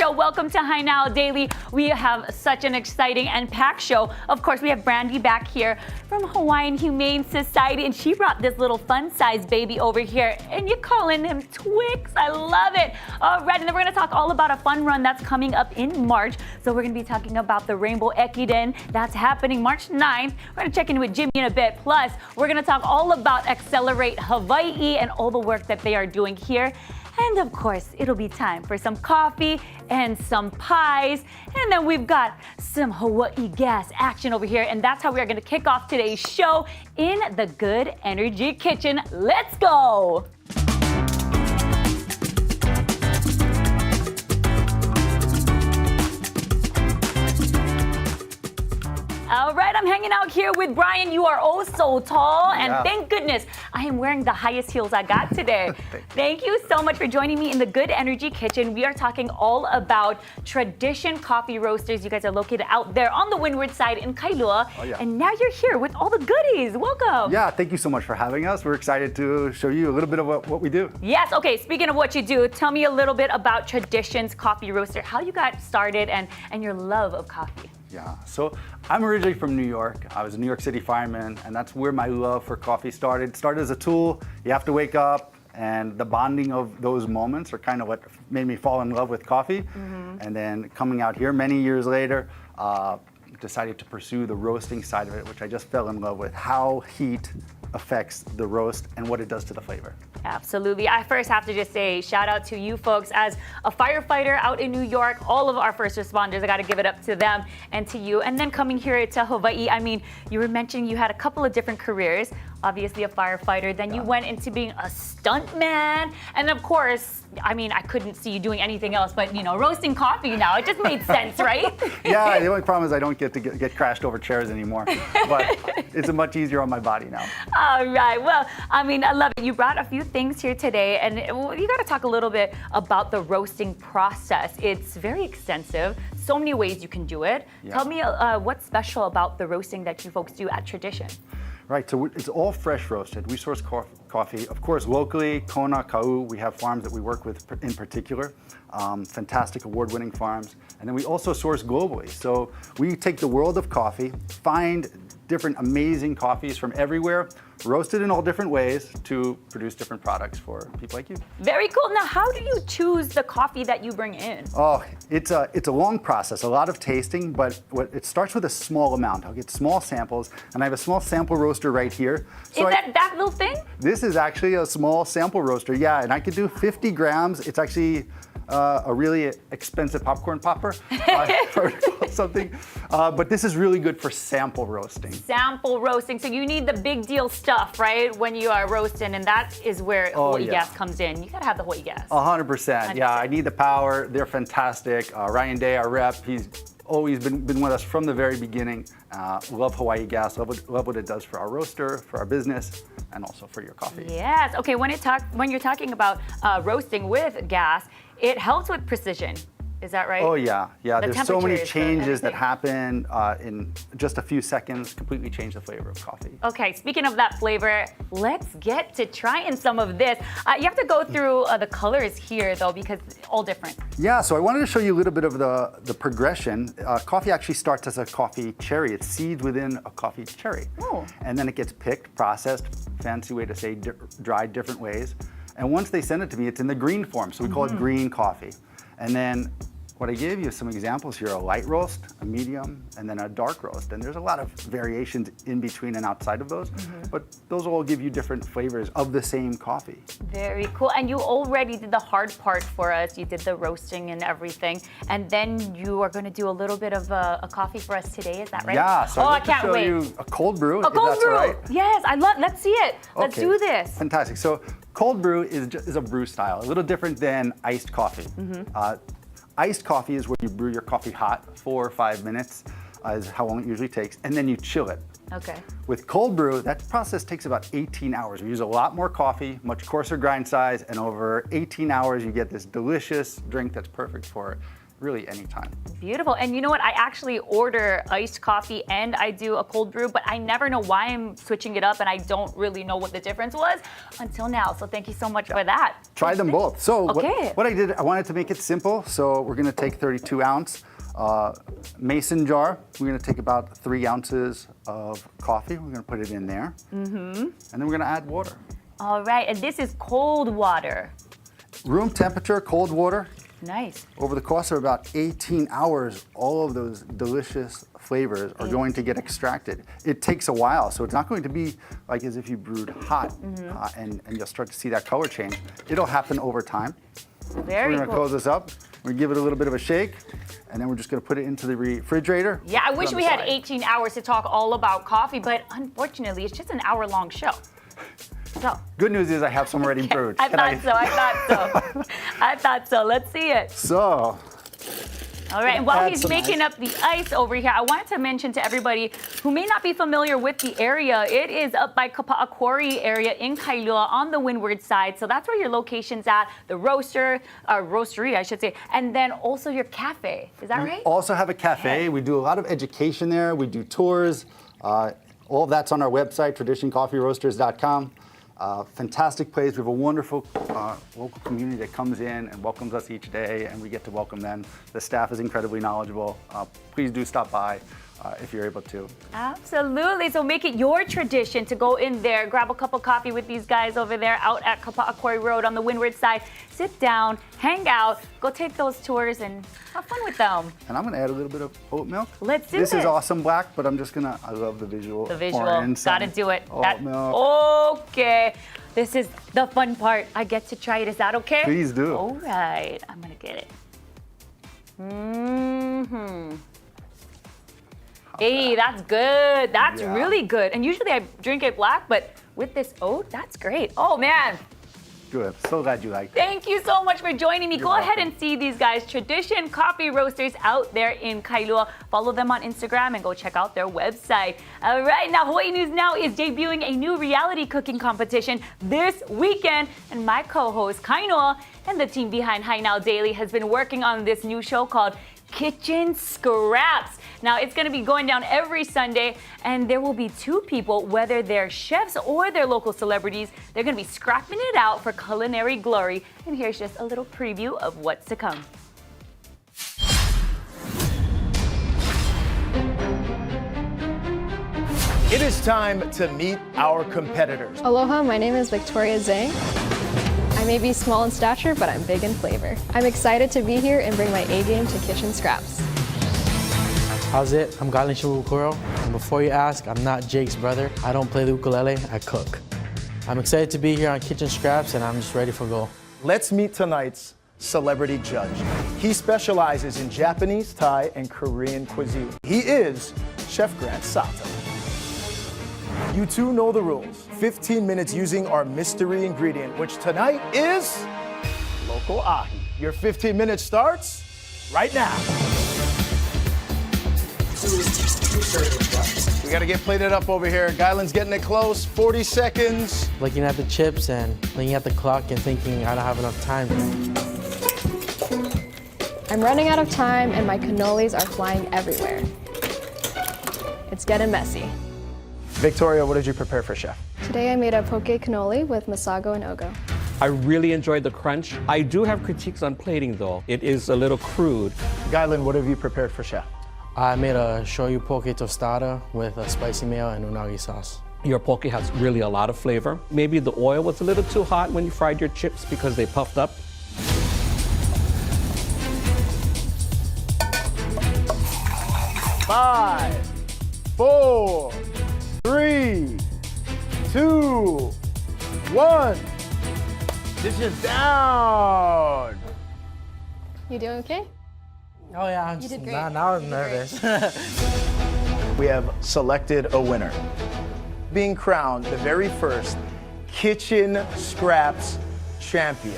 show. Welcome to Hi Now Daily. We have such an exciting and packed show. Of course, we have Brandy back here from Hawaiian Humane Society, and she brought this little fun-sized baby over here, and you're calling him Twix. I love it. All right, and then we're going to talk all about a fun run that's coming up in March. So we're going to be talking about the Rainbow Ekiden that's happening March 9th. We're going to check in with Jimmy in a bit. Plus, we're going to talk all about Accelerate Hawaii and all the work that they are doing here. And of course, it'll be time for some coffee and some pies. And then we've got some Hawaii gas action over here. And that's how we are going to kick off today's show in the Good Energy Kitchen. Let's go. All right, I'm hanging out here with Brian. You are oh so tall, and thank goodness I am wearing the highest heels I got today. Thank you so much for joining me in the Good Energy Kitchen. We are talking all about Tradition Coffee Roasters. You guys are located out there on the windward side in Kailua, and now you're here with all the goodies. Welcome. Yeah, thank you so much for having us. We're excited to show you a little bit of what we do. Yes, okay, speaking of what you do, tell me a little bit about Tradition's Coffee Roaster, how you got started and your love of coffee. Yeah, so I'm originally from New York. I was a New York City fireman, and that's where my love for coffee started. It started as a tool. You have to wake up, and the bonding of those moments are kind of what made me fall in love with coffee. And then coming out here many years later, decided to pursue the roasting side of it, which I just fell in love with, how heat affects the roast and what it does to the flavor. Absolutely. I first have to just say shout out to you folks. As a firefighter out in New York, all of our first responders, I got to give it up to them and to you. And then coming here to Hawaii, I mean, you were mentioning you had a couple of different careers, obviously a firefighter, then you went into being a stuntman, and of course, I mean, I couldn't see you doing anything else but, you know, roasting coffee now. It just made sense, right? Yeah, the only problem is I don't get to get crashed over chairs anymore, but it's much easier on my body now. All right, well, I mean, I love it. You brought a few things here today, and you got to talk a little bit about the roasting process. It's very extensive, so many ways you can do it. Tell me what's special about the roasting that you folks do at Tradition. Right, so it's all fresh roasted. We source coffee, of course, locally, Kona, Kau. We have farms that we work with in particular, fantastic award-winning farms. And then we also source globally. So we take the world of coffee, find different amazing coffees from everywhere, roasted in all different ways to produce different products for people like you. Very cool. Now, how do you choose the coffee that you bring in? Oh, it's a long process, a lot of tasting, but it starts with a small amount. I'll get small samples, and I have a small sample roaster right here. So Is that little thing? This is actually a small sample roaster, yeah, and I could do 50 grams. It's actually a really expensive popcorn popper, or something. But this is really good for sample roasting. Sample roasting. So you need the big deal stuff, right? When you are roasting, and that is where Hawaii gas comes in. You gotta have the Hawaii gas. 100%. Yeah, I need the power. They're fantastic. Ryan Day, our rep, he's always been with us from the very beginning. Love Hawaii gas. Love what it does for our roaster, for our business, and also for your coffee. Yes. Okay. When you're talking about roasting with gas, it helps with precision. Is that right? Oh yeah. There's so many changes that happen in just a few seconds, completely change the flavor of coffee. Okay, speaking of that flavor, let's get to trying some of this. You have to go through the colors here though, because it's all different. Yeah, so I wanted to show you a little bit of the progression. Coffee actually starts as a coffee cherry. It's seeds within a coffee cherry. Oh. And then it gets picked, processed, fancy way to say dried different ways. And once they send it to me, it's in the green form, so we call it green coffee. And then what I gave you some examples here, a light roast, a medium, and then a dark roast. And there's a lot of variations in between and outside of those, but those all give you different flavors of the same coffee. Very cool. And you already did the hard part for us. You did the roasting and everything. And then you are going to do a little bit of a coffee for us today. Is that right? Yeah, so I can't wait. You a cold brew. A cold brew. Right. Yes, let's see it. Let's do this. Fantastic. So cold brew is a brew style, a little different than iced coffee. Iced coffee is where you brew your coffee hot, 4 or 5 minutes is how long it usually takes, and then you chill it. Okay. With cold brew, that process takes about 18 hours. We use a lot more coffee, much coarser grind size, and over 18 hours you get this delicious drink that's perfect for really anytime. Beautiful. And you know what? I actually order iced coffee and I do a cold brew, but I never know why I'm switching it up and I don't really know what the difference was until now. So thank you so much for that. Try them both. So Okay. what I did, I wanted to make it simple. So we're gonna take 32 ounce mason jar. We're gonna take about 3 ounces of coffee. We're gonna put it in there. And then we're gonna add water. All right. And this is cold water. Room temperature, cold water. Nice. Over the course of about 18 hours, all of those delicious flavors are going to get extracted. It takes a while, so it's not going to be like as if you brewed hot and you'll start to see that color change. It'll happen over time. Very We're gonna cool. close this up. We're gonna give it a little bit of a shake, and then we're just gonna put it into the refrigerator. Yeah, I Put it wish on we the had side. 18 hours to talk all about coffee, but unfortunately, it's just an hour-long show. So, Good news is I have some already brewed. I Can thought so. I thought so. Let's see it. So, All right, and while Add he's some making up the ice over here, I wanted to mention to everybody who may not be familiar with the area, it is up by Kapa'akori area in Kailua on the windward side. So that's where your location's at, the roastery, I should say, and then also your cafe. Is that right? also have a cafe. We do a lot of education there. We do tours. All of that's on our website, traditioncoffeeroasters.com. Fantastic place. We have a wonderful local community that comes in and welcomes us each day, and we get to welcome them. The staff is incredibly knowledgeable. Please do stop by if you're able to. Absolutely. So make it your tradition to go in there, grab a cup of coffee with these guys over there out at Kapa'akori Road on the windward side. Sit down, hang out, go take those tours and have fun with them. And I'm going to add a little bit of oat milk. Let's do this. this. Is awesome black, but I'm just going to, I love the visual. The visual. pouring some Gotta do it. Oat milk. Okay. This is the fun part. I get to try it. Is that okay? Please do. All right. I'm going to get it. Hey, that's good. That's Yeah. really good. And usually I drink it black, but with this oat, that's great. Oh, man. Good. So glad you liked it. Thank you so much for joining me. You're Go ahead welcome. and see these guys, Tradition Coffee Roasters out there in Kailua. Follow them on Instagram and go check out their website. All right, now Hawaii News Now is debuting a new reality cooking competition this weekend. And my co-host, Kainoa, and the team behind Hi Now Daily has been working on this new show called Kitchen Scraps. Now, it's going to be going down every Sunday, and there will be 2 people, whether they're chefs or they're local celebrities. They're going to be scrapping it out for culinary glory. And here's just a little preview of what's to come. It is time to meet our competitors. Aloha, my name is Victoria Zhang. I may be small in stature, but I'm big in flavor. I'm excited to be here and bring my A game to Kitchen Scraps. How's it? I'm Galen Shibukuro, and before you ask, I'm not Jake's brother. I don't play the ukulele, I cook. I'm excited to be here on Kitchen Scraps, and I'm just ready for goal. Let's meet tonight's celebrity judge. He specializes in Japanese, Thai, and Korean cuisine. He is Chef Grant Sato. You two know the rules. 15 minutes using our mystery ingredient, which tonight is local ahi. Your 15 minutes starts right now. We gotta get plated up over here. Gylan's getting it close, 40 seconds. Looking at the chips and looking at the clock and thinking I don't have enough time. I'm running out of time and my cannolis are flying everywhere. It's getting messy. Victoria, what did you prepare for Chef? Today I made a poke cannoli with masago and ogo. I really enjoyed the crunch. I do have critiques on plating though. It is a little crude. Gylan, what have you prepared for Chef? I made a shoyu poke tostada with a spicy mayo and unagi sauce. Your poke has really a lot of flavor. Maybe the oil was a little too hot when you fried your chips because they puffed up. Five, 4, 3, 2, 1. This is down. You doing okay? Oh yeah, I'm did great. now I'm You did nervous. We have selected a winner, being crowned the very first Kitchen Scraps champion.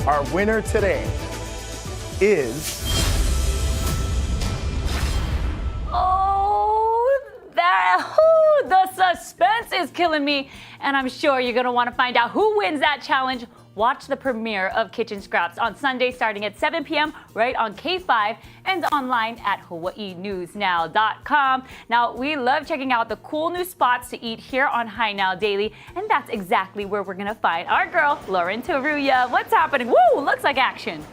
Our winner today is The suspense is killing me, and I'm sure you're gonna want to find out who wins that challenge watch the premiere of Kitchen Scraps on Sunday starting at 7 p.m. right on K5 and online at hawaiinewsnow.com. Now, we love checking out the cool new spots to eat here on Hi Now Daily, and that's exactly where we're going to find our girl, Lauren Taruya. What's happening? Woo, looks like action.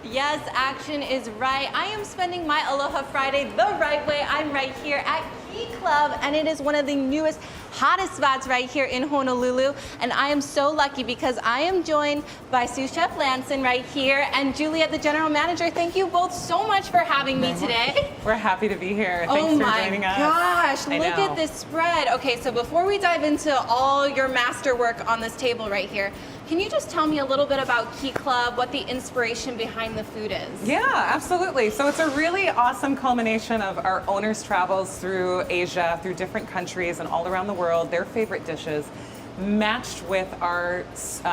Yes, action is right. I am spending my Aloha Friday the right way. I'm right here at Key Club, and it is one of the newest, hottest spots right here in Honolulu. And I am so lucky because I am joined by sous chef Lanson right here and Juliet, the general manager. Thank you both so much for having me today. We're happy to be here. Thanks for joining us. Oh my gosh, look at this spread. Okay, so before we dive into all your masterwork on this table right here, can you just tell me a little bit about Key Club, what the inspiration behind the food is? Yeah, absolutely. So it's a really awesome culmination of our owners' travels through Asia, through different countries and all around the world, their favorite dishes, matched with our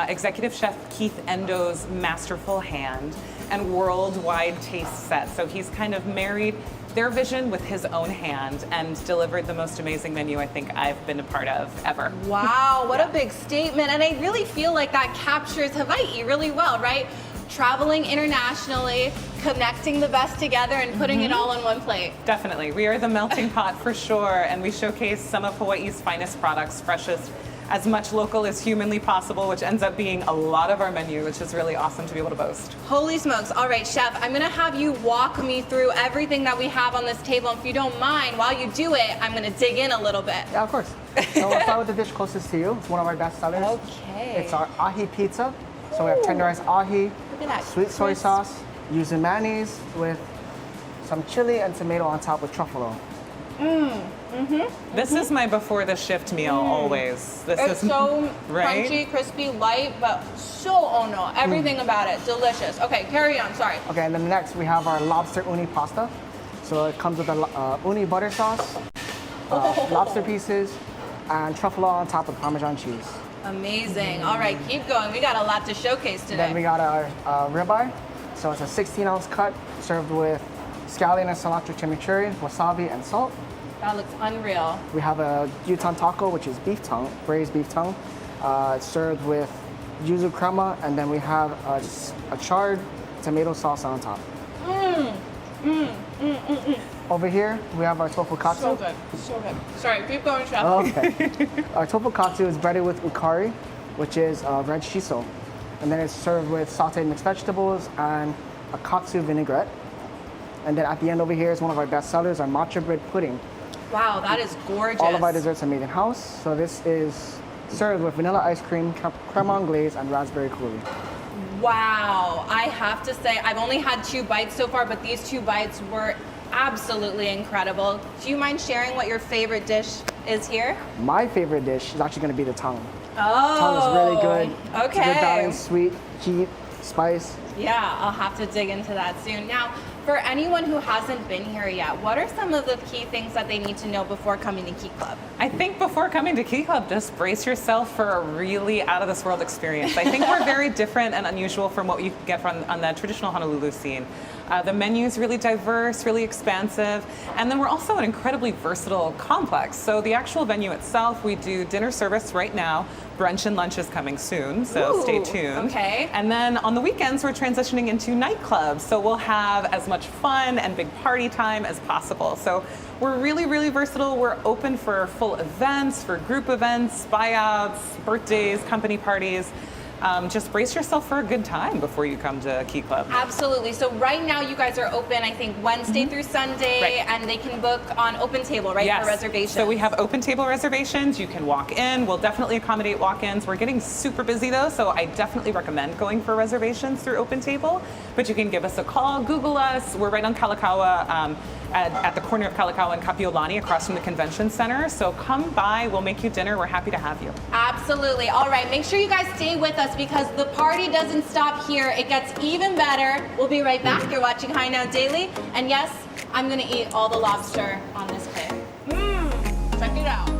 executive chef Keith Endo's masterful hand and worldwide taste set. So he's kind of married their vision with his own hand and delivered the most amazing menu I think I've been a part of ever. Wow, what a big statement. And I really feel like that captures Hawaii really well, right? Traveling internationally, connecting the best together and putting it all on one plate. Definitely. We are the melting pot for sure, and we showcase some of Hawaii's finest products, freshest, as much local as humanly possible, which ends up being a lot of our menu, which is really awesome to be able to boast. Holy smokes. All right, chef, I'm gonna have you walk me through everything that we have on this table. And if you don't mind, while you do it, I'm gonna dig in a little bit. Yeah, of course. So we'll start with the dish closest to you. It's one of our best sellers. Okay. It's our ahi pizza. So we have tenderized ahi, Look at that sweet soy crisp. sauce, using mayonnaise with some chili and tomato on top with truffalo. This is my before the shift meal always. This It's is so right? crunchy, crispy, light, but so no. Everything about it, delicious. Okay, carry on, sorry. Okay, and then next we have our lobster uni pasta. So it comes with a uni butter sauce, lobster pieces, and truffalo on top with Parmesan cheese. Amazing. All right, keep going. We got a lot to showcase today. Then we got our ribeye. So it's a 16-ounce cut served with scallion and cilantro chimichurri, wasabi, and salt. That looks unreal. We have a gyutan taco, which is beef tongue, braised beef tongue. It's served with yuzu crema, and then we have a charred tomato sauce on top. Over here, we have our tofu katsu. So good, so good. Sorry, keep going, chef. Okay. Our tofu katsu is breaded with ukari, which is red shiso. And then it's served with sauteed mixed vegetables and a katsu vinaigrette. And then at the end over here is one of our best sellers, our matcha bread pudding. Wow, that is gorgeous. All of our desserts are made in-house. So this is served with vanilla ice cream, creme anglaise, and raspberry coulis. Wow, I have to say, I've only had 2 bites so far, but these 2 bites were absolutely incredible. Do you mind sharing what your favorite dish is here? My favorite dish is actually going to be the tongue. Oh, Tongue is really good. Okay. It's good balance, sweet, heat, spice. Yeah, I'll have to dig into that soon. Now, for anyone who hasn't been here yet, what are some of the key things that they need to know before coming to Key Club? I think before coming to Key Club, just brace yourself for a really out of this world experience. I think we're very different and unusual from what you can get from on the traditional Honolulu scene. The menu is really diverse, really expansive, and then we're also an incredibly versatile complex. So the actual venue itself, we do dinner service right now. Brunch and lunch is coming soon, so stay tuned. Okay. And then on the weekends, we're transitioning into nightclubs. So we'll have as much fun and big party time as possible. So we're really, really versatile. We're open for full events, for group events, buyouts, birthdays, company parties. Just brace yourself for a good time before you come to Key Club. Absolutely. So right now you guys are open, I think, Wednesday through Sunday, Right. and they can book on Open Table, right, Yes. for reservations. So we have open table reservations. You can walk in. We'll definitely accommodate walk-ins. We're getting super busy though, so I definitely recommend going for reservations through Open Table. But you can give us a call, Google us. We're right on Kalakaua, at the corner of Kalakaua and Kapiolani, across from the convention center. So come by. We'll make you dinner. We're happy to have you. Absolutely. All right, make sure you guys stay with us because the party doesn't stop here. It gets even better. We'll be right back. You're watching Hi Now Daily. And yes, I'm going to eat all the lobster on this plate. Check it out.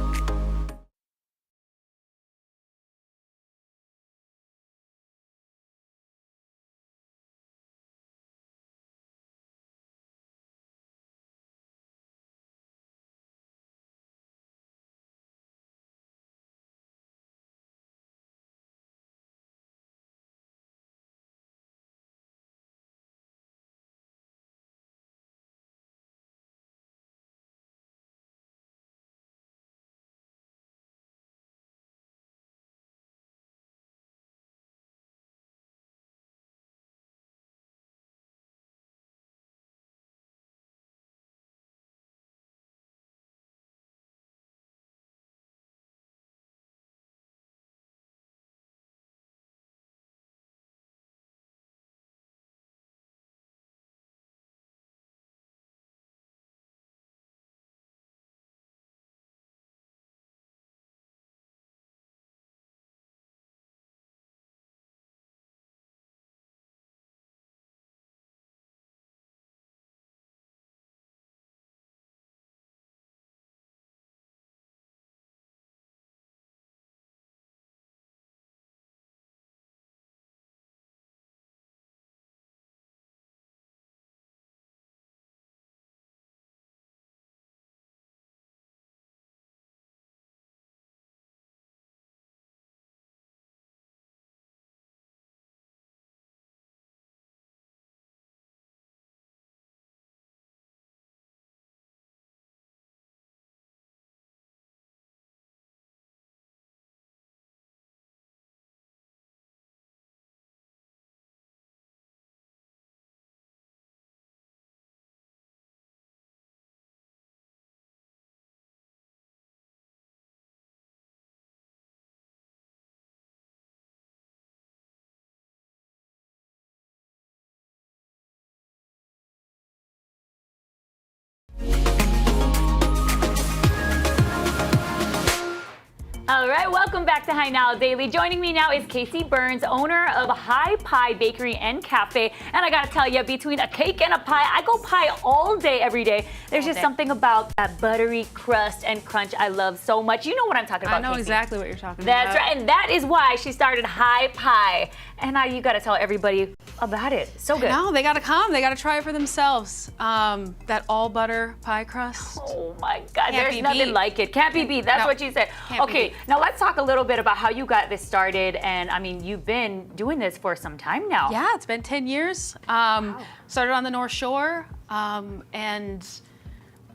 All right, welcome back to Hi Now Daily. Joining me now is Casey Burns, owner of Hi Pie Bakery and Cafe. And I gotta tell you, between a cake and a pie, I go pie all day, every day. There's just something about that buttery crust and crunch I love so much. You know what I'm talking about, I know Casey. exactly what you're talking about. That's right, and that is why she started Hi Pie. And now you gotta tell everybody about it. So good. No, they gotta come. They gotta try it for themselves. That all butter pie crust. Oh my God, Can't there's be nothing beat. like it. Can't be beat. That's No, what she said. can't be Okay, beat. now let's talk a little bit about how you got this started. And I mean, you've been doing this for some time now. Yeah, it's been 10 years. Started on the North Shore, and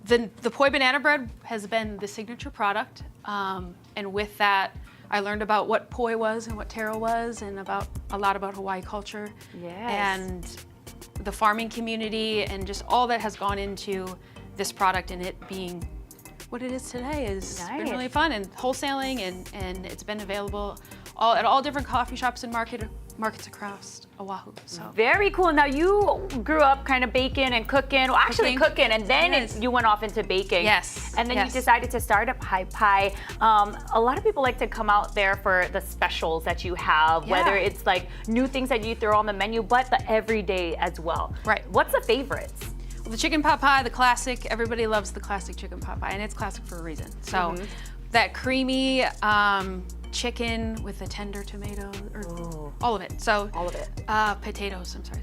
the poi banana bread has been the signature product. And with that, I learned about what poi was and what taro was, and a lot about Hawaii culture. Yes. And the farming community, and just all that has gone into this product, and it being what it is today has been Nice. really fun, and wholesaling, and it's been available at all different coffee shops and markets across Oahu. So Very cool. Now you grew up kind of baking and cooking, well actually cooking, and then Yes. you went off into baking. Yes. And then Yes. you decided to start up Hi Pie. A lot of people like to come out there for the specials that you have, whether Yeah. it's like new things that you throw on the menu, but the everyday as well. Right. What's the favorites? the chicken pot pie, the classic, everybody loves the classic chicken pot pie, and it's classic for a reason. So that creamy chicken with the tender tomato, or all of it. So All of it. Potatoes, I'm sorry.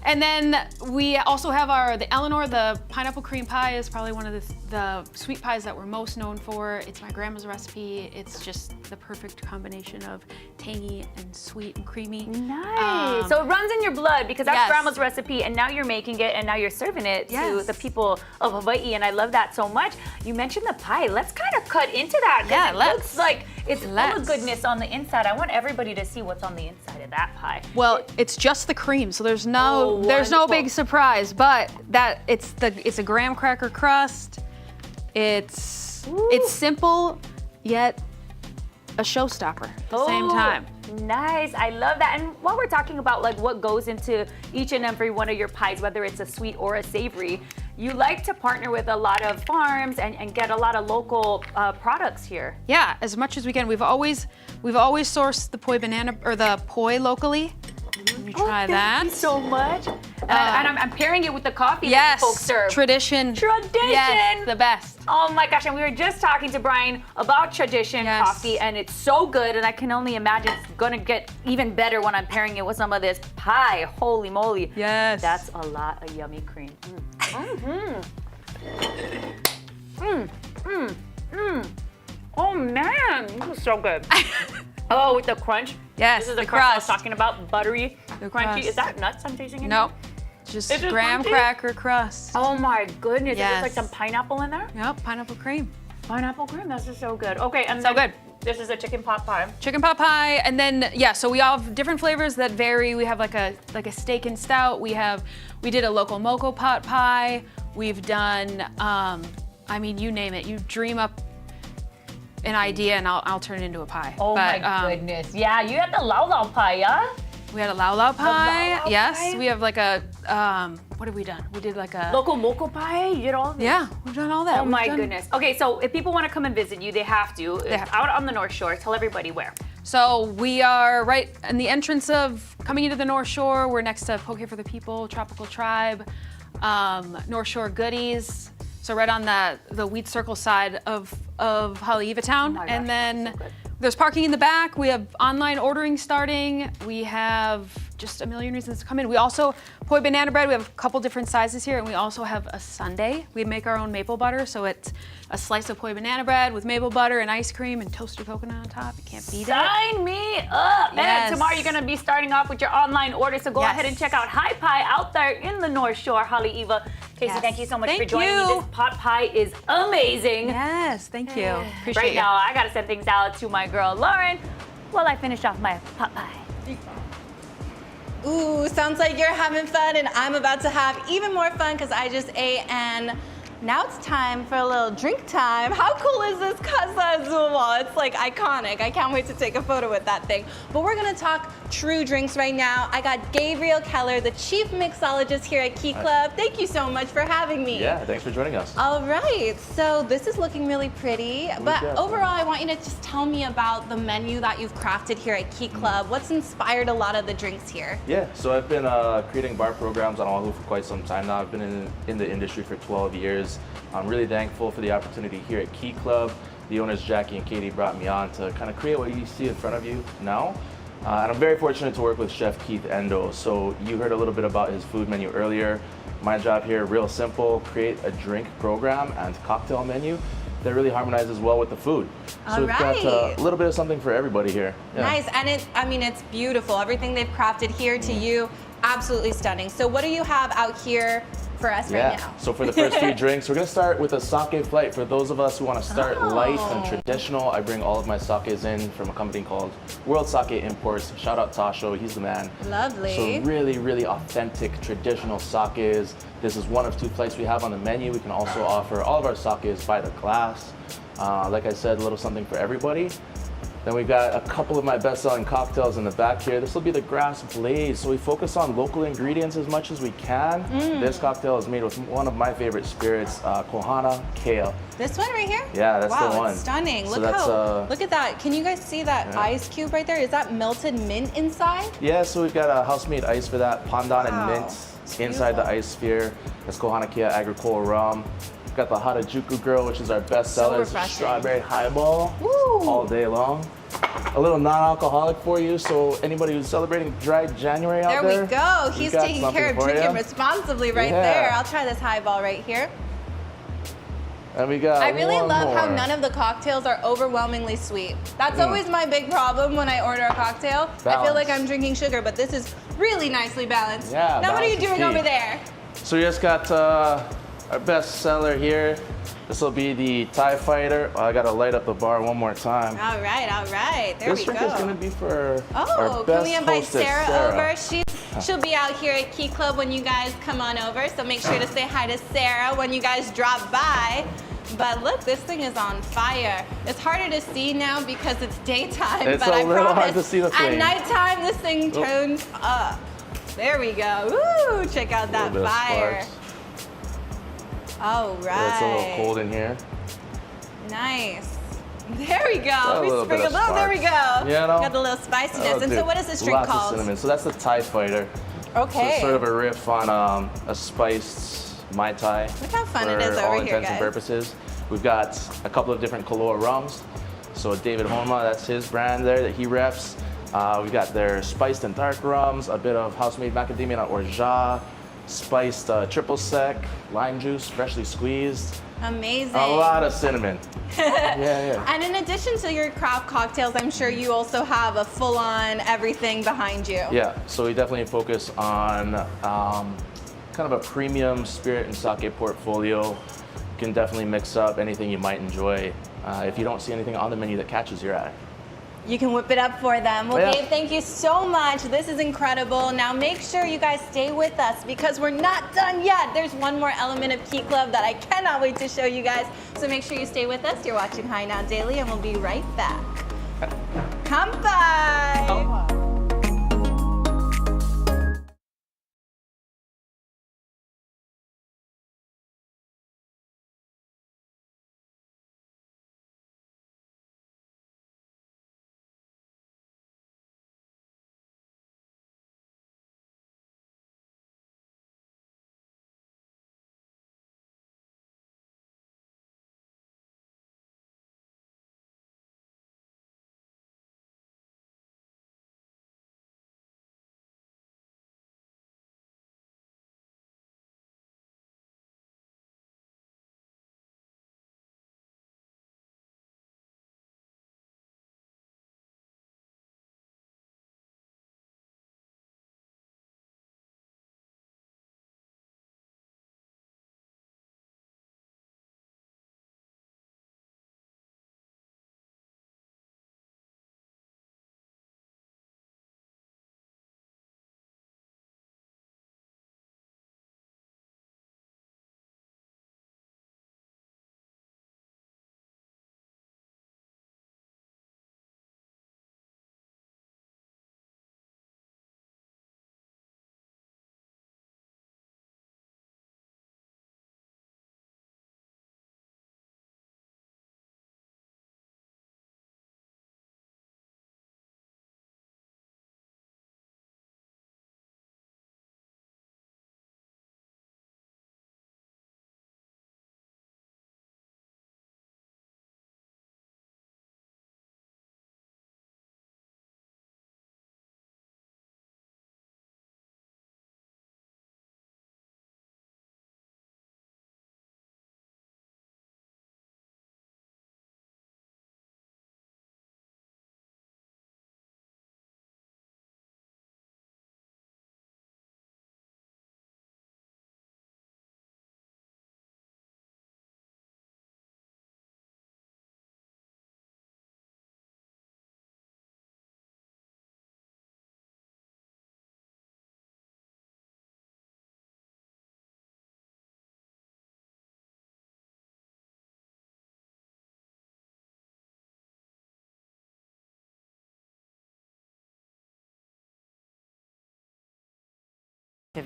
And then we also have the Eleanor, the pineapple cream pie is probably one of the sweet pies that we're most known for. It's my grandma's recipe. It's just the perfect combination of tangy and sweet and creamy. Nice. So it runs in your blood because that's Yes. grandma's recipe, and now you're making it and now you're serving it to Yes. the people of Hawaii, and I love that so much. You mentioned the pie. Let's kind of cut into that. 'Cause Yeah, it let's. looks like it's full of Let's. goodness on the inside. I want everybody to see what's on the inside of that pie. Well, it's just the cream, so there's no wonderful. big surprise. But it's a graham cracker crust. It's simple yet a showstopper at the same time. Nice. I love that. And while we're talking about like what goes into each and every one of your pies, whether it's a sweet or a savory, you like to partner with a lot of farms and get a lot of local products here. Yeah, as much as we can. We've always sourced the poi banana or the poi locally. Let me try that. Thank you so much. And I'm pairing it with the coffee Yes, that you folks serve. tradition. Tradition. Yes, the best. Oh my gosh, and we were just talking to Brian about tradition Yes. coffee, and it's so good, and I can only imagine it's gonna get even better when I'm pairing it with some of this pie. Holy moly. Yes. That's a lot of yummy cream. Oh man, this is so good. Oh, with the crunch. Yes, This is the the crust I was crust. talking about, buttery, The crunchy. crust. Is that nuts I'm tasting in Nope. here? Just Is it graham crunchy? cracker crust. Oh my goodness, is Yes. there like some pineapple in there? Yep, pineapple cream. Pineapple cream, this is so good. Okay, and So then good. This is a chicken pot pie. Chicken pot pie, and then so we all have different flavors that vary. We have like a steak and stout. We did a local mocha pot pie. We've done I mean, you name it. You dream up an idea and I'll turn it into a pie. Oh But, my goodness. Yeah, you had the lau lau pie, yeah? We had a lau lau pie. lau lau Yes, pie? we have like a what have we done? We did like a Local mocha pie, you did all this? yeah. We've done all that. Oh We've my done- goodness. Okay, so if people want to come and visit you, they have to. They have It's out on the North Shore. Tell everybody where. So we are right in the entrance of coming into the North Shore. We're next to Poke for the People, Tropical Tribe, North Shore Goodies. So right on the Wheat Circle side of Haleiwa Town. my And gosh, then that's so good. there's parking in the back. We have online ordering starting. We have just a million reasons to come in. We also, poi banana bread, we have a couple different sizes here, and we also have a sundae. We make our own maple butter, so it's a slice of poi banana bread with maple butter and ice cream and toasted coconut on top. You can't beat it. Sign me up. Yes. And tomorrow you're going to be starting off with your online order, so go Yes. ahead and check out Hi Pie out there in the North Shore, Haleiwa. Casey, Yes. thank you so much for Thank joining me. you. This pot pie is amazing. Yes, thank you. Appreciate Right it. now, I gotta send things out to my girl Lauren while I finish off my pot pie. Ooh, sounds like you're having fun, and I'm about to have even more fun because I just ate an Now it's time for a little drink time. How cool is this Casa Azul wall? It's like iconic. I can't wait to take a photo with that thing. But we're gonna talk true drinks right now. I got Gabriel Keller, the chief mixologist here at Key Club. Thank you so much for having me. Yeah, thanks for joining us. All right, so this is looking really pretty, but overall I want you to just tell me about the menu that you've crafted here at Key Club. What's inspired a lot of the drinks here? Yeah, so I've been creating bar programs on Oahu for quite some time now. I've been in the industry for 12 years. I'm really thankful for the opportunity here at Key Club. The owners Jackie and Katie brought me on to kind of create what you see in front of you now. And I'm very fortunate to work with Chef Keith Endo. So you heard a little bit about his food menu earlier. My job here, real simple, create a drink program and cocktail menu that really harmonizes well with the food. So we've got a little bit of something for everybody here. Yeah. Nice, and it's beautiful. Everything they've crafted here to you, absolutely stunning. So what do you have out here for us right now? So for the first few drinks, we're gonna start with a sake flight. For those of us who want to start light and traditional, I bring all of my sakes in from a company called World Sake Imports. Shout out Tasho, he's the man. Lovely. So really, really authentic traditional sakes. This is one of 2 flights we have on the menu. We can also offer all of our sakes by the glass. Like I said, a little something for everybody. Then we've got a couple of my best-selling cocktails in the back here. This will be the Grass Blaze. So we focus on local ingredients as much as we can. This cocktail is made with one of my favorite spirits, Kohana Kale. This one right here? Yeah, that's the one. It's stunning. So Look at that. Can you guys see that ice cube right there? Is that melted mint inside? Yeah, so we've got a house-made ice for that, pandan and mint inside the ice sphere. That's Kohana Kale Agricole rum. We've got the Harajuku Girl, which is our best seller. Strawberry highball all day long. A little non-alcoholic for you, so anybody who's celebrating dry January out there. There we go. He's taking care of drinking responsibly right there. I'll try this highball right here. And we got I really love how none of the cocktails are overwhelmingly sweet. That's always my big problem when I order a cocktail. I feel like I'm drinking sugar, but this is really nicely balanced. Yeah, now what are you doing over there? So we just got our best seller here. This will be the TIE Fighter. Oh, I gotta light up the bar one more time. All right. There we go. This drink is gonna be for our best can we invite hostess, Sarah over? She'll be out here at Key Club when you guys come on over, so make sure to say hi to Sarah when you guys drop by. But look, this thing is on fire. It's harder to see now because it's daytime, it's but I promise hard to see the at flame. nighttime this thing turns up. There we go. Woo! Check out that fire. All right. Yeah, it's a little cold in here. Nice. There we go. We spring a little. There we go. Yeah, got the little spiciness. And so what is this drink called? Lots of cinnamon. So that's the TIE Fighter. Okay. So it's sort of a riff on a spiced Mai Tai. Look how fun it is over here, guys. For all intents and purposes. We've got a couple of different Kahlua rums. So David Homa, that's his brand there that he reps. We've got their spiced and dark rums, a bit of house-made macadamia nut orgeat, spiced triple sec, lime juice, freshly squeezed. Amazing. A lot of cinnamon. Yeah. And in addition to your craft cocktails, I'm sure you also have a full-on everything behind you. Yeah, so we definitely focus on kind of a premium spirit and sake portfolio. You can definitely mix up anything you might enjoy if you don't see anything on the menu that catches your eye. You can whip it up for them. Well, Gabe, thank you so much. This is incredible. Now make sure you guys stay with us because we're not done yet. There's one more element of Key Club that I cannot wait to show you guys. So make sure you stay with us. You're watching High Now Daily and we'll be right back. Kanpai!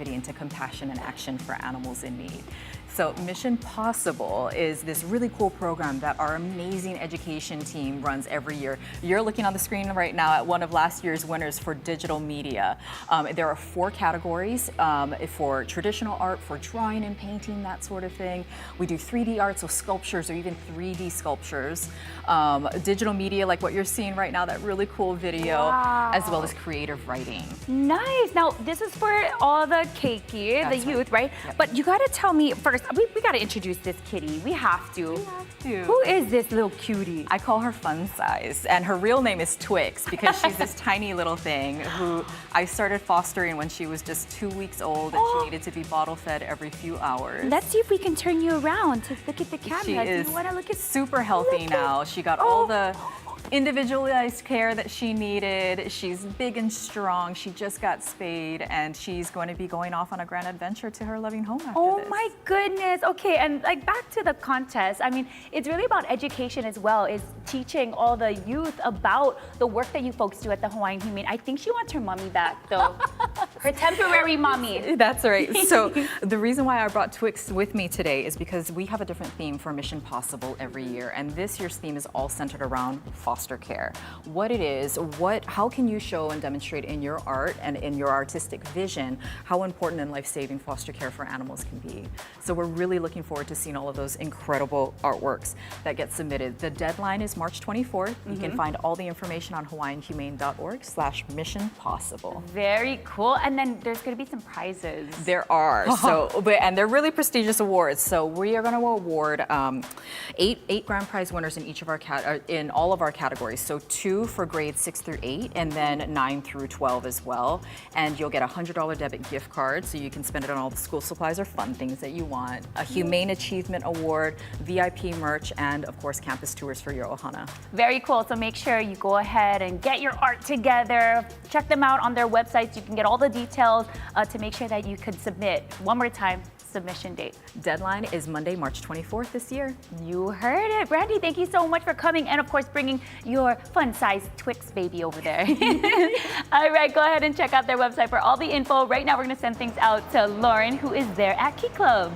into compassion and action for animals in need. So Mission Pawsible is this really cool program that our amazing education team runs every year. You're looking on the screen right now at one of last year's winners for digital media. There are 4 categories for traditional art, for drawing and painting, that sort of thing. We do 3D art, so sculptures or even 3D sculptures. Digital media, like what you're seeing right now, that really cool video, as well as creative writing. Nice. Now, this is for all the keiki, the youth, right? Yep. But you gotta tell me first, we gotta introduce this kitty. We have to. Who is this little cutie? I call her Fun Size, and her real name is Twix because she's this tiny little thing who I started fostering when she was just 2 weeks old and she needed to be bottle fed every few hours. Let's see if we can turn you around to look at the camera. She is Do you wanna look at super healthy now. She got all the individualized care that she needed. She's big and strong. She just got spayed, and she's going to be going off on a grand adventure to her loving home after this. My goodness. Okay, and like back to the contest. I mean, it's really about education as well. Is teaching all the youth about the work that you folks do at the Hawaiian Humane. I think she wants her mommy back though. Her temporary mommy. That's right. So the reason why I brought Twix with me today is because we have a different theme for Mission Pawsible every year, and this year's theme is all centered around foster care. What it is, how can you show and demonstrate in your art and in your artistic vision how important and life-saving foster care for animals can be. So we're really looking forward to seeing all of those incredible artworks that get submitted. The deadline is March 24th. You can find all the information on hawaiianhumane.org/Mission Pawsible. Very cool. And then there's going to be some prizes. There are. And they're really prestigious awards. So we are going to award 8 grand prize winners in each of our in all of our categories. So 2 for grades 6 through 8, and then 9 through 12 as well. And you'll get a $100 debit gift card, so you can spend it on all the school supplies or fun things that you want. A Humane Achievement Award, VIP merch, and of course campus tours for your ohana. Very cool. So make sure you go ahead and get your art together. Check them out on their websites. You can get all the details to make sure that you could submit. One more time, submission date. Deadline is Monday, March 24th this year. You heard it. Brandy, thank you so much for coming and of course bringing your fun-sized Twix baby over there. All right, go ahead and check out their website for all the info. Right now we're going to send things out to Lauren, who is there at Key Club.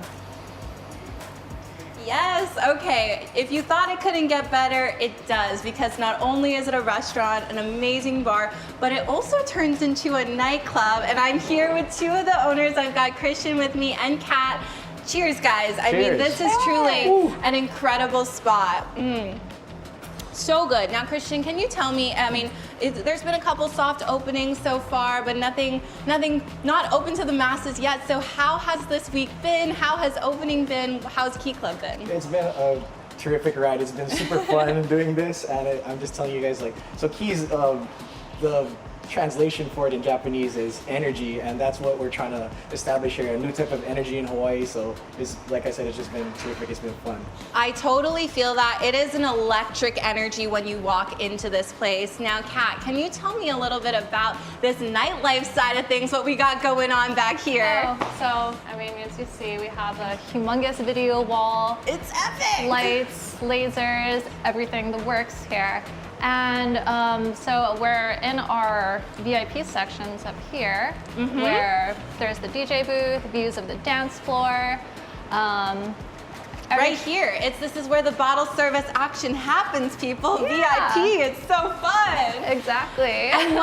Yes, okay. If you thought it couldn't get better, it does, because not only is it a restaurant, an amazing bar, but it also turns into a nightclub. And I'm here with 2 of the owners. I've got Christian with me and Kat. Cheers, guys. I mean, this is truly an incredible spot. So good. Now, Christian, can you tell me, I mean, there's been a couple soft openings so far, but nothing not open to the masses yet. So how has this week been? How has opening been? How's Key Club been? It's been a terrific ride. It's been super fun doing this, and I'm just telling you guys, like, so Key's, the translation for it in Japanese is energy, and that's what we're trying to establish here, a new type of energy in Hawaii. So it's, like I said, it's just been terrific. It's been fun. I totally feel that. It is an electric energy when you walk into this place. Now, Kat, can you tell me a little bit about this nightlife side of things, what we got going on back here? So, I mean, as you see, we have a humongous video wall. It's epic! Lights, lasers, everything, the works here. And so we're in our VIP sections up here, where there's the DJ booth, views of the dance floor. Right here, this is where the bottle service action happens, people. Yeah. VIP, it's so fun. Exactly. And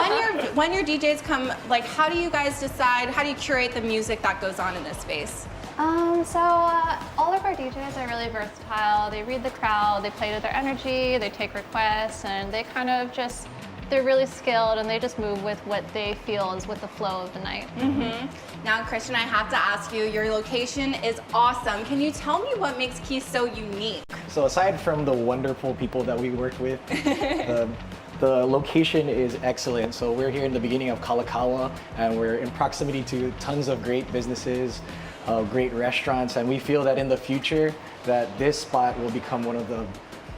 when your DJs come, like, how do you guys decide? How do you curate the music that goes on in this space? All of our DJs are really versatile. They read the crowd, they play to their energy, they take requests, and they kind of just, they're really skilled, and they just move with what they feel is with the flow of the night. Now, Christian, I have to ask you, your location is awesome. Can you tell me what makes Key so unique? So aside from the wonderful people that we work with, the location is excellent. So we're here in the beginning of Kalakaua, and we're in proximity to tons of great businesses, great restaurants, and we feel that in the future that this spot will become one of the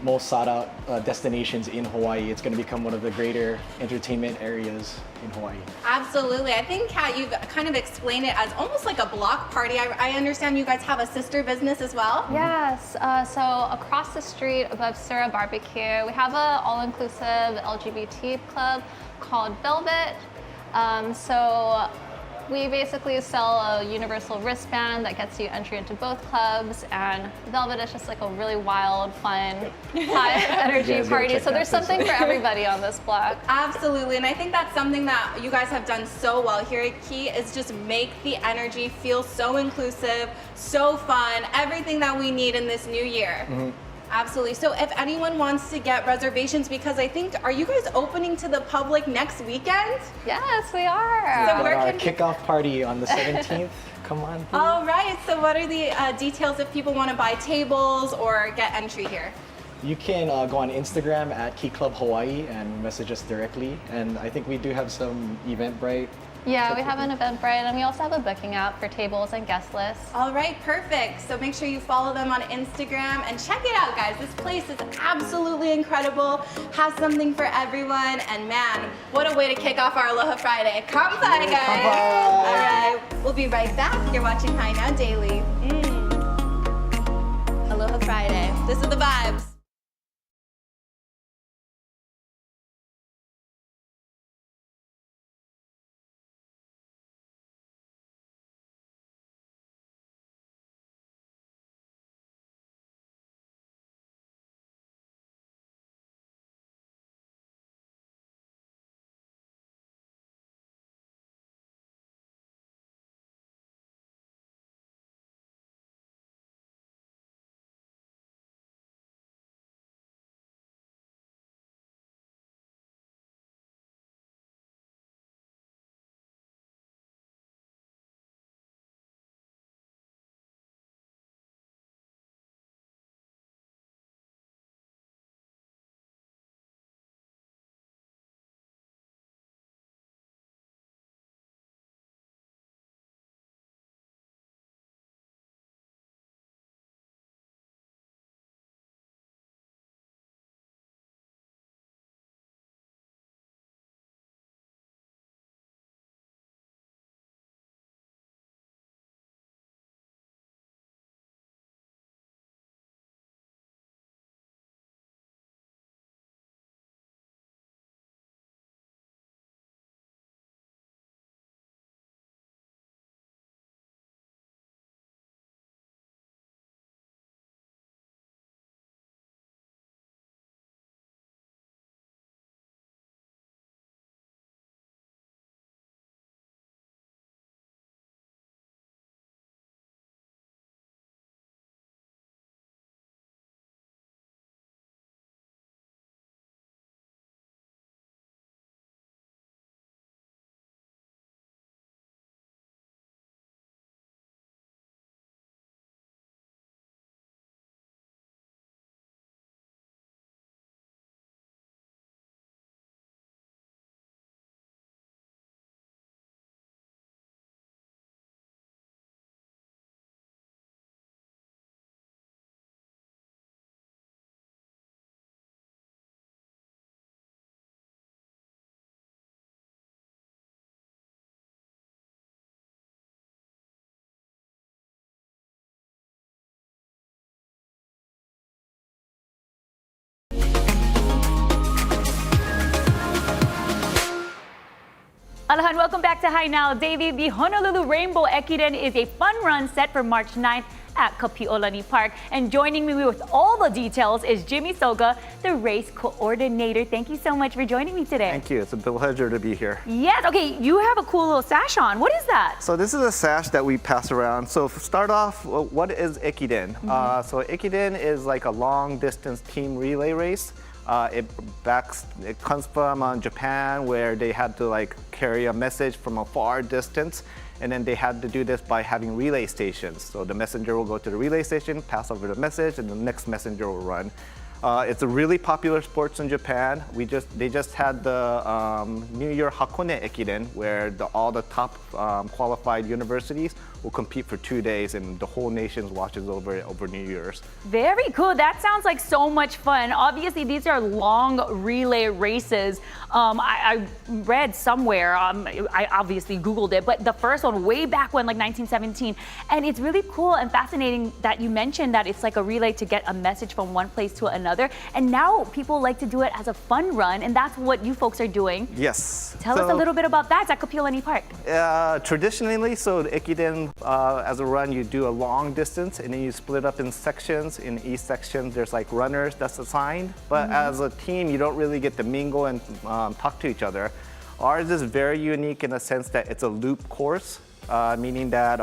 most sought out destinations in Hawaii. It's going to become one of the greater entertainment areas in Hawaii. Absolutely. I think, Kat, you've kind of explained it as almost like a block party. I understand you guys have a sister business as well? Yes. So across the street above Sura Barbecue, we have an all-inclusive LGBT club called Velvet. So We basically sell a universal wristband that gets you entry into both clubs, and Velvet is just like a really wild, fun, high energy party. So there's something for everybody on this block. Absolutely, and I think that's something that you guys have done so well here at Key is just make the energy feel so inclusive, so fun, everything that we need in this new year. Absolutely. So if anyone wants to get reservations, because I think, are you guys opening to the public next weekend? Yes, we are. So where Our can kickoff party on the 17th. Come on. Please. All right. So what are the details if people want to buy tables or get entry here? You can go on Instagram at Key Club Hawaii and message us directly. And I think we do have some Eventbrite. Yeah, we have an Eventbrite, and we also have a booking app for tables and guest lists. All right, perfect. So make sure you follow them on Instagram and check it out, guys. This place is absolutely incredible, has something for everyone, and man, what a way to kick off our Aloha Friday. Come by, guys. Come by. All right, we'll be right back. You're watching High Now Daily. Aloha Friday. This is the vibes. Aloha and welcome back to High Now Daily. The Honolulu Rainbow Ekiden is a fun run set for March 9th at Kapi'olani Park. And joining me with all the details is Jimmy Soga, the race coordinator. Thank you so much for joining me today. Thank you. It's a pleasure to be here. Yes. Okay, you have a cool little sash on. What is that? So this is a sash that we pass around. So start off, what is Ekiden? So Ekiden is like a long distance team relay race. It comes from Japan, where they had to like carry a message from a far distance, and then they had to do this by having relay stations. So the messenger will go to the relay station, pass over the message, and the next messenger will run. It's a really popular sport in Japan. They just had the New Year Hakone Ekiden, where all the top qualified universities will compete for 2 days, and the whole nation watches over New Year's. Very cool. That sounds like so much fun. Obviously, these are long relay races. I read somewhere, I obviously Googled it, but the first one way back when, like 1917. And it's really cool and fascinating that you mentioned that it's like a relay to get a message from one place to another. And now people like to do it as a fun run, and that's what you folks are doing. Yes. Tell us a little bit about that. It's at Kapiolani Park. Traditionally, so the Ekiden, as a run, you do a long distance and then you split up in sections. In each section, there's like runners that's assigned. But as a team, you don't really get to mingle and talk to each other. Ours is very unique in the sense that it's a loop course, meaning that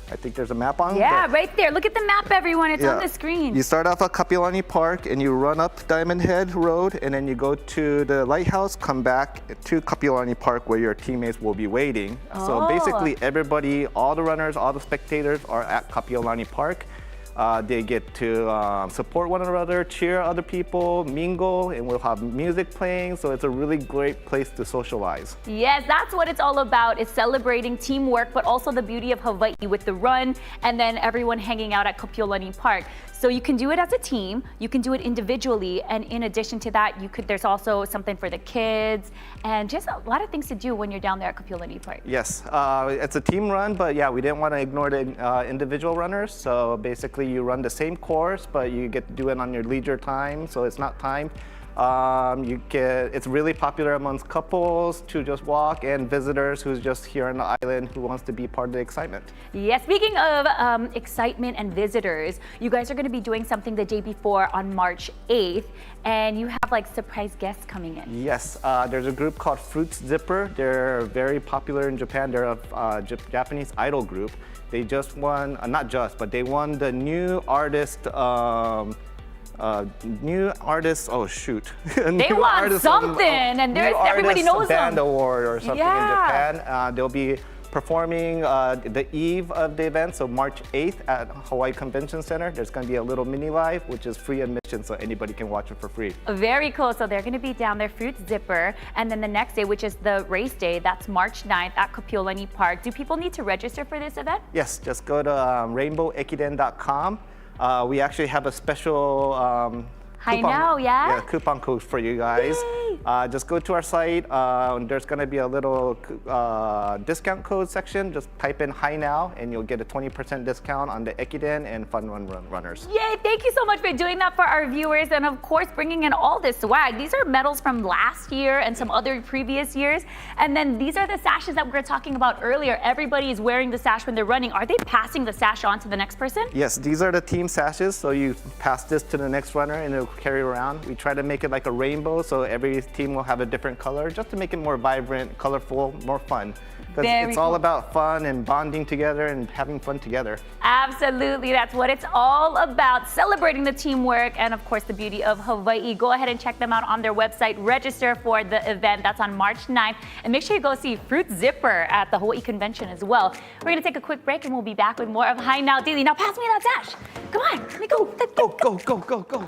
I think there's a map on. Yeah, right there. Look at the map, everyone. It's on the screen. You start off at Kapiolani Park and you run up Diamond Head Road, and then you go to the lighthouse, come back to Kapiolani Park where your teammates will be waiting. So basically everybody, all the runners, all the spectators are at Kapiolani Park. They get to support one another, cheer other people, mingle, and we'll have music playing. So it's a really great place to socialize. Yes, that's what it's all about. It's celebrating teamwork, but also the beauty of Hawaii with the run and then everyone hanging out at Kapiolani Park. So you can do it as a team, you can do it individually, and in addition to that, there's also something for the kids and just a lot of things to do when you're down there at Kapiolani Park. Yes, it's a team run, but yeah, we didn't want to ignore the individual runners. So basically you run the same course, but you get to do it on your leisure time, so it's not timed. It's really popular amongst couples to just walk and visitors who's just here on the island who wants to be part of the excitement. Yeah, speaking of excitement and visitors, you guys are going to be doing something the day before on March 8th, and you have like surprise guests coming in. Yes, there's a group called Fruit Zipper. They're very popular in Japan. They're a Japanese idol group. They just won, not just, but they won the new artist, oh shoot. They won something, and everybody knows them. Band award or something in Japan. They'll be performing the eve of the event, so March 8th at Hawaii Convention Center. There's going to be a little mini live, which is free admission, so anybody can watch it for free. Very cool. So they're going to be down there, Fruit Zipper, and then the next day, which is the race day, that's March 9th at Kapiolani Park. Do people need to register for this event? Yes, just go to rainbowekiden.com. We actually have a special coupon code for you guys. Just go to our site. There's going to be a little discount code section. Just type in "Hi Now" and you'll get a 20% discount on the Ekiden and Fun Run runners. Yay! Thank you so much for doing that for our viewers, and of course bringing in all this swag. These are medals from last year and some other previous years, and then these are the sashes that we were talking about earlier. Everybody is wearing the sash when they're running. Are they passing the sash on to the next person? Yes, these are the team sashes. So you pass this to the next runner and it'll carry around. We try to make it like a rainbow, so every team will have a different color, just to make it more vibrant, colorful, more fun. Because it's all about fun and bonding together and having fun together. Absolutely, that's what it's all about, celebrating the teamwork and of course the beauty of Hawaii. Go ahead and check them out on their website. Register for the event. That's on March 9th. And make sure you go see Fruit Zipper at the Hawaii Convention as well. We're going to take a quick break and we'll be back with more of Hi Now Daily. Now pass me that sash. Come on, let me go. Go.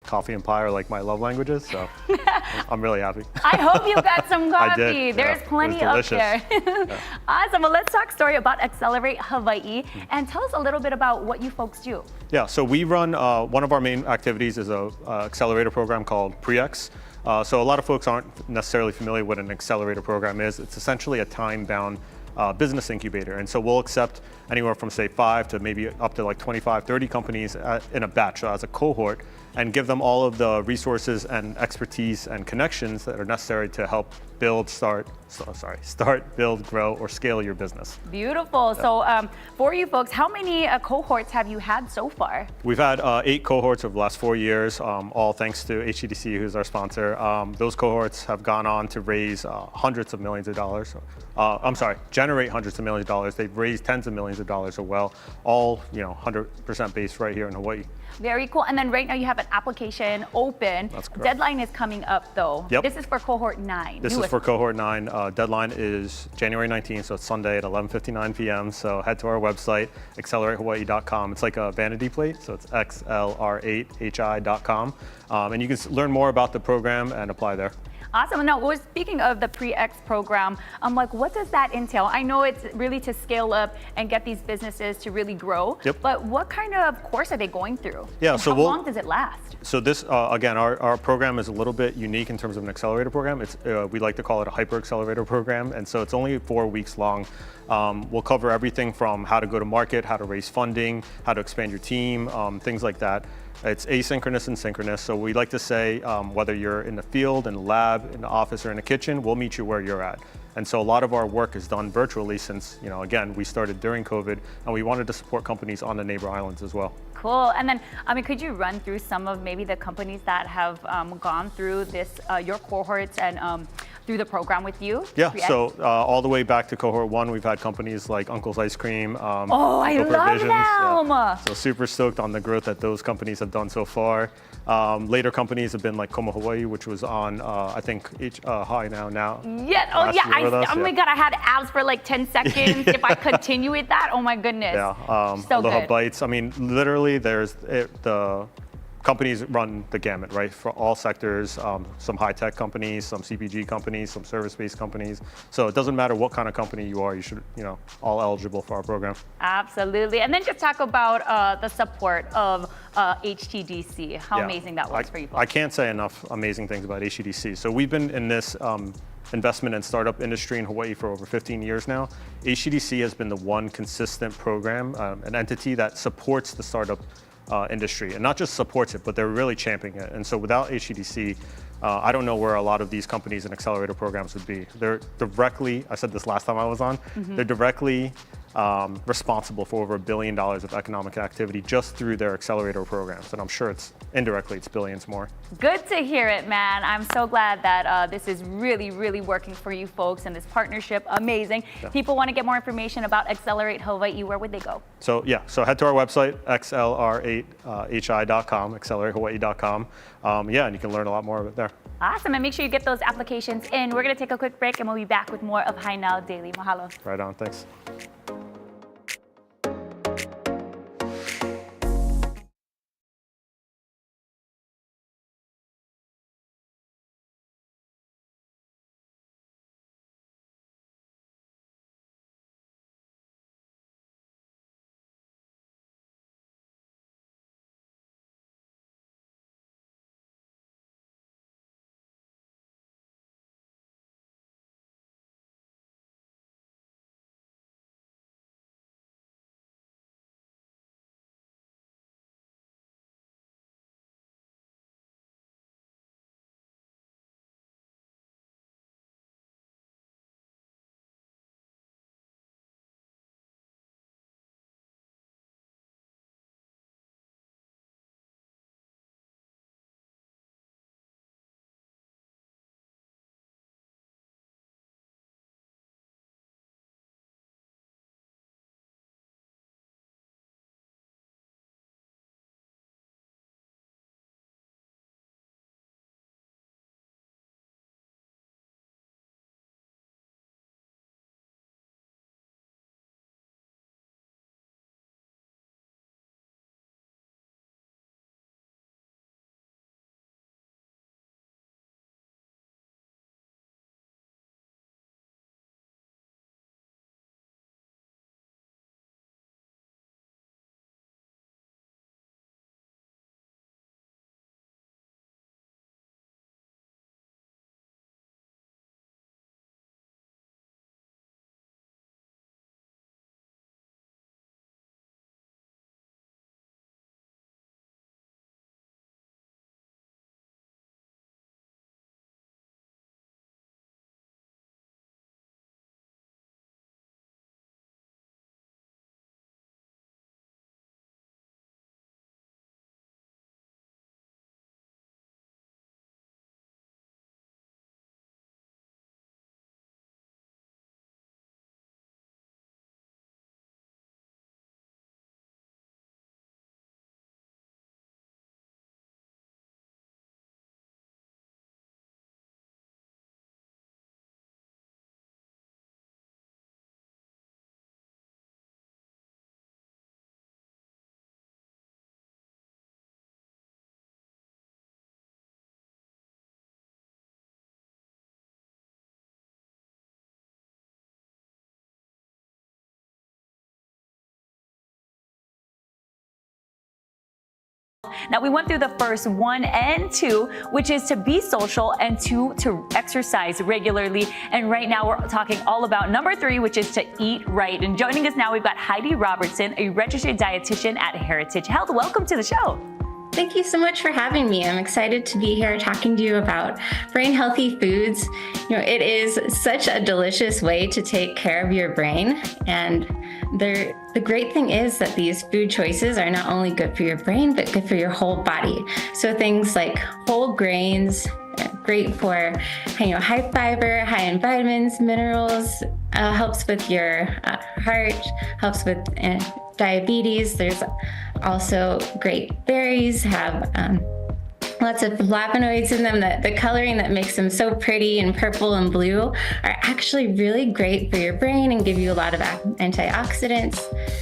coffee and pie are like my love languages, so I'm really happy. I hope you got some coffee. I did, There's yeah. plenty It up was there. delicious. Awesome. Well, let's talk story about Accelerate Hawaii and tell us a little bit about what you folks do. Yeah, so we run, one of our main activities is a accelerator program called Pre-X. So a lot of folks aren't necessarily familiar with what an accelerator program is. It's essentially a time-bound business incubator. And so we'll accept anywhere from say 5 to maybe up to like 25, 30 companies in a batch, so as a cohort, and give them all of the resources and expertise and connections that are necessary to help build, start, build, grow, or scale your business. Beautiful. Yeah. So for you folks, how many cohorts have you had so far? We've had 8 cohorts over the last 4 years, all thanks to HTDC, who's our sponsor. Those cohorts have gone on to raise hundreds of millions of dollars. Generate hundreds of millions of dollars. They've raised tens of millions of dollars as well, all 100% based right here in Hawaii. Very cool. And then right now you have an application open. That's correct. Deadline is coming up though. Yep. This is for cohort 9. This is for cohort 9. Deadline is January 19th, so it's Sunday at 11:59 p.m. So head to our website, acceleratehawaii.com. It's like a vanity plate, so it's xlr8hi.com. And you can learn more about the program and apply there. Awesome. Now, we're speaking of the Pre-X program. What does that entail? I know it's really to scale up and get these businesses to really grow. Yep. But what kind of course are they going through? Yeah. And So how long does it last? So this, again, our program is a little bit unique in terms of an accelerator program. It's we like to call it a hyper accelerator program, and so it's only 4 weeks long. We'll cover everything from how to go to market, how to raise funding, how to expand your team, things like that. It's asynchronous and synchronous. So we like to say, whether you're in the field, in the lab, in the office, or in the kitchen, we'll meet you where you're at. And so a lot of our work is done virtually since, again, we started during COVID, and we wanted to support companies on the neighbor islands as well. Cool. And then, could you run through some of maybe the companies that have gone through this, your cohorts and through the program with you? Yeah, so all the way back to cohort 1, we've had companies like Uncle's Ice Cream. I love them! Yeah. So super stoked on the growth that those companies have done so far. Later companies have been like Como Hawaii, which was on, I think, High Now. Yeah, oh my God, I had abs for like 10 seconds. If I continue with that, oh my goodness. Yeah, so Aloha good. Bites. I mean, literally, the companies run the gamut, right? For all sectors, some high-tech companies, some CPG companies, some service-based companies. So it doesn't matter what kind of company you are, you should, all eligible for our program. Absolutely. And then just talk about the support of HTDC, how amazing that was for you folks. I can't say enough amazing things about HTDC. So we've been in this investment and startup industry in Hawaii for over 15 years now. HTDC has been the one consistent program, an entity that supports the startup industry, and not just supports it, but they're really championing it. And so without HTDC, I don't know where a lot of these companies and accelerator programs would be. They're directly, I said this last time I was on, they're directly responsible for over $1 billion of economic activity just through their accelerator programs. And I'm sure it's billions more. Good to hear it, man. I'm so glad that this is really, really working for you folks and this partnership. Amazing. Yeah. People want to get more information about Accelerate Hawaii. Where would they go? So head to our website, xlr8hi.com, acceleratehawaii.com. And you can learn a lot more of it there. Awesome. And make sure you get those applications in. We're going to take a quick break and we'll be back with more of High Now Daily. Mahalo. Right on. Thanks. Now, we went through the first 1 and 2, which is to be social, and 2, to exercise regularly. And right now we're talking all about number 3, which is to eat right. And joining us now, we've got Heidi Robertson, a registered dietitian at Heritage Health. Welcome to the show. Thank you so much for having me. I'm excited to be here talking to you about brain healthy foods. It is such a delicious way to take care of your brain. And the great thing is that these food choices are not only good for your brain, but good for your whole body. So things like whole grains, great for high fiber, high in vitamins, minerals, helps with your heart, helps with diabetes. There's also great berries, have lots of flavonoids in them. The coloring that makes them so pretty and purple and blue are actually really great for your brain and give you a lot of antioxidants.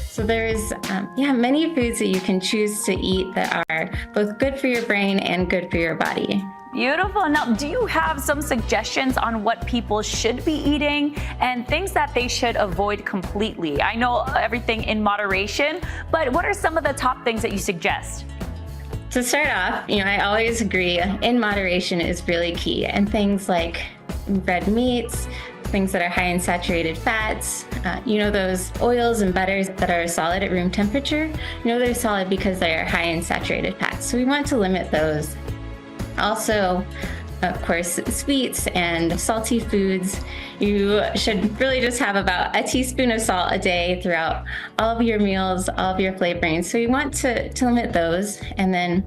So there's many foods that you can choose to eat that are both good for your brain and good for your body. Beautiful. Now, do you have some suggestions on what people should be eating and things that they should avoid completely? I know everything in moderation, but what are some of the top things that you suggest? To start off, I always agree in moderation is really key. And things like red meats, things that are high in saturated fats, those oils and butters that are solid at room temperature, they're solid because they are high in saturated fats. So we want to limit those. Also, of course, sweets and salty foods. You should really just have about a teaspoon of salt a day throughout all of your meals, all of your flavorings. So you want to limit those. And then,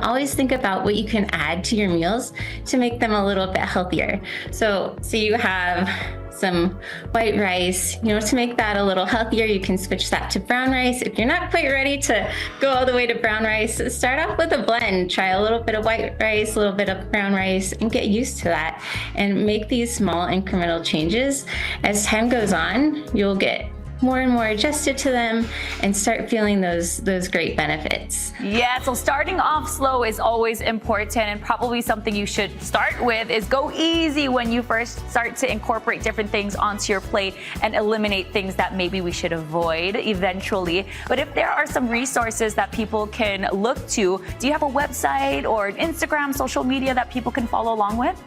always think about what you can add to your meals to make them a little bit healthier. So you have some white rice, to make that a little healthier, you can switch that to brown rice. If you're not quite ready to go all the way to brown rice, start off with a blend. Try a little bit of white rice, a little bit of brown rice, and get used to that. And make these small incremental changes. As time goes on, you'll get more and more adjusted to them and start feeling those great benefits. Yeah, so starting off slow is always important, and probably something you should start with is go easy when you first start to incorporate different things onto your plate and eliminate things that maybe we should avoid eventually. But if there are some resources that people can look to, do you have a website or an Instagram, social media that people can follow along with?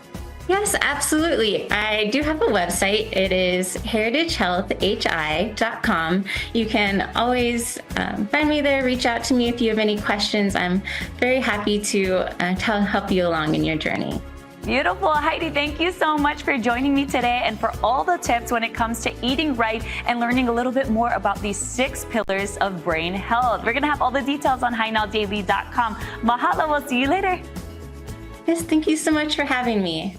Yes, absolutely. I do have a website. It is heritagehealthhi.com. You can always find me there, reach out to me if you have any questions. I'm very happy to help you along in your journey. Beautiful. Heidi, thank you so much for joining me today and for all the tips when it comes to eating right and learning a little bit more about these 6 pillars of brain health. We're going to have all the details on HiNowDaily.com. Mahalo. We'll see you later. Yes, thank you so much for having me.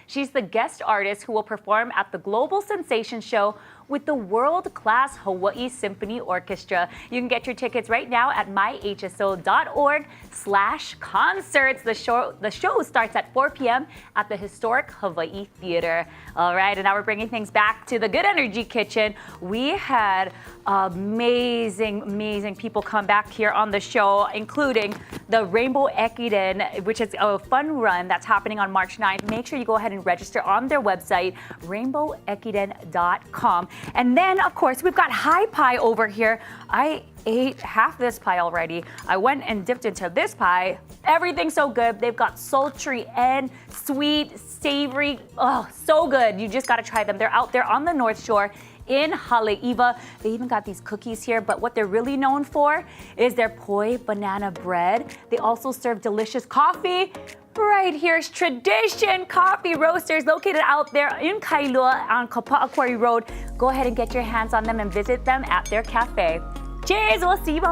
She's the guest artist who will perform at the Global Sensation Show with the world-class Hawaii Symphony Orchestra. You can get your tickets right now at myhso.org/concerts. The show starts at 4 p.m. at the historic Hawaii Theater. All right, and now we're bringing things back to the Good Energy Kitchen. We had amazing people come back here on the show, including the Rainbow Ekiden, which is a fun run that's happening on March 9th. Make sure you go ahead and register on their website, rainbowekiden.com. And then, of course, we've got High Pie over here. I ate half this pie already. I went and dipped into this pie. Everything's so good. They've got sultry and sweet, savory. Oh, so good. You just got to try them. They're out there on the North Shore in Haleiwa. They even got these cookies here, but what they're really known for is their poi banana bread. They also serve delicious coffee. Right here's Tradition Coffee Roasters, located out there in Kailua on Kapaa Quarry Road. Go ahead and get your hands on them and visit them at their cafe. Cheers, we'll see you